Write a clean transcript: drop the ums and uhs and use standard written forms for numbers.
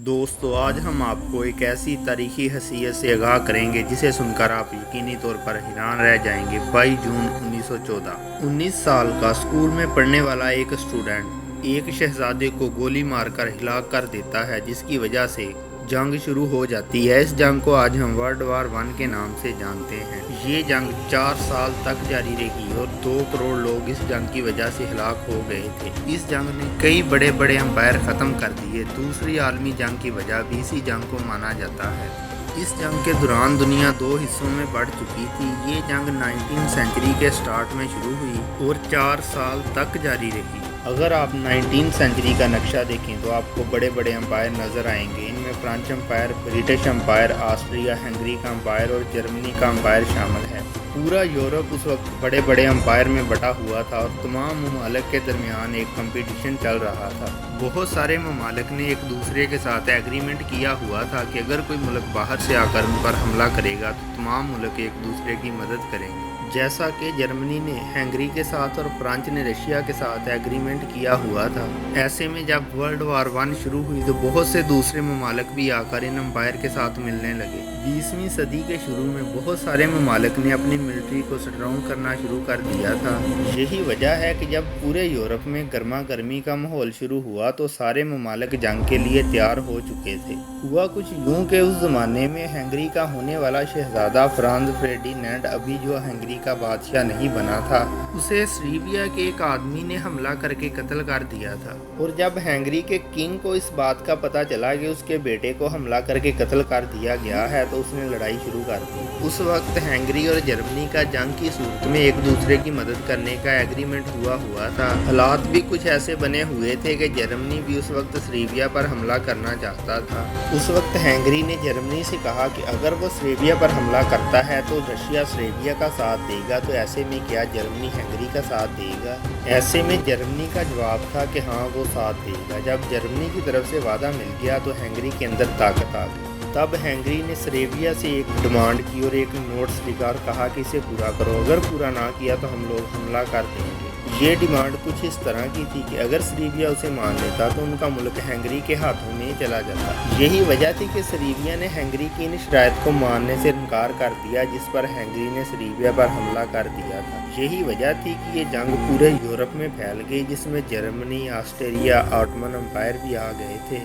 दोस्तों, आज हम आपको एक ऐसी तारीखी हैसियत से आगाह करेंगे जिसे सुनकर आप यकीनी तौर पर हैरान रह जाएंगे। 22 जून 1914। 19 साल का स्कूल में पढ़ने वाला एक स्टूडेंट एक शहजादे को गोली मारकर हिलाक कर देता है, जिसकी वजह से जंग शुरू हो जाती है। इस जंग को आज हम वर्ल्ड वार 1 के नाम से जानते हैं। ये जंग 4 साल तक जारी रही और 2 करोड़ लोग इस जंग की वजह से हलाक हो गए थे। इस जंग ने कई बड़े बड़े एम्पायर ख़त्म कर दिए। दूसरी आलमी जंग की वजह भी इसी जंग को माना जाता है। इस जंग के दौरान दुनिया 2 हिस्सों में बढ़ चुकी थी। ये जंग 19वीं सेंचुरी के स्टार्ट में शुरू हुई और 4 साल तक जारी रही। अगर आप 19वीं सेंचुरी का नक्शा देखें तो आपको बड़े बड़े एम्पायर नज़र आएंगे। इनमें French empire, British empire, Austria Hungary का एम्पायर और जर्मनी का एम्पायर शामिल है। पूरा यूरोप उस वक्त बड़े बड़े एम्पायर में बटा हुआ था और तमाम ममालिक के दरमियान एक कंपटीशन चल रहा था। बहुत सारे ममालिक ने एक दूसरे के साथ एग्रीमेंट किया हुआ था कि अगर कोई मुल्क बाहर से आकर उन पर हमला करेगा तो तमाम मुल्क एक दूसरे की मदद करेंगे। जैसा कि जर्मनी ने हंगरी के साथ और फ्रांस ने रशिया के साथ एग्रीमेंट किया हुआ था। ऐसे में जब वर्ल्ड वार 1 शुरू हुई तो बहुत से दूसरे ममालिक भी आकर इन एम्पायर के साथ मिलने लगे। 20वीं सदी के शुरू में बहुत सारे ममालिक ने अपनी मिलिट्री को स्ट्रॉन्ग करना शुरू कर दिया था। यही वजह है कि जब पूरे यूरोप में गर्मा गर्मी का माहौल शुरू हुआ तो सारे ममालिक जंग के लिए तैयार हो चुके थे। हुआ कुछ यूं कि उस जमाने में हंगरी का होने वाला शहजादा फ्रांज फर्डिनेंड अभी जो हंगरी का बादशाह नहीं बना था, उसे सर्बिया के एक आदमी ने हमला करके कत्ल कर दिया था। और जब हंगरी के किंग को इस बात का पता चला कि उसके बेटे को हमला करके कत्ल कर दिया गया है तो उसने लड़ाई शुरू कर दी। उस वक्त हंगरी और जर्मनी का जंग की सूरत में एक दूसरे की मदद करने का एग्रीमेंट हुआ था। हालात भी कुछ ऐसे बने हुए थे कि जर्मनी भी उस वक्त सर्बिया पर हमला करना चाहता था। उस वक्त हंगरी ने जर्मनी से कहा कि अगर वो सर्बिया पर हमला करता है तो रशिया सर्बिया का साथ देगा, तो ऐसे में क्या जर्मनी हंगरी का साथ देगा? ऐसे में जर्मनी का जवाब था कि हाँ, वो साथ देगा। जब जर्मनी की तरफ से वादा मिल गया तो हंगरी के अंदर ताकत आ गई। तब हंगरी ने सर्बिया से एक डिमांड की और एक नोट्स लिखकर कहा कि इसे पूरा करो, अगर पूरा ना किया तो हम लोग हमला कर देंगे। ये डिमांड कुछ इस तरह की थी कि अगर सर्बिया उसे मान लेता तो उनका मुल्क हंगरी के हाथों में चला जाता। यही वजह थी कि सर्बिया ने हंगरी की इन शराइत को मानने से इनकार कर दिया, जिस पर हंगरी ने सर्बिया पर हमला कर दिया था। यही वजह थी कि ये जंग पूरे यूरोप में फैल गई, जिसमें जर्मनी, ऑस्ट्रिया, ऑटोमन एम्पायर भी आ गए थे।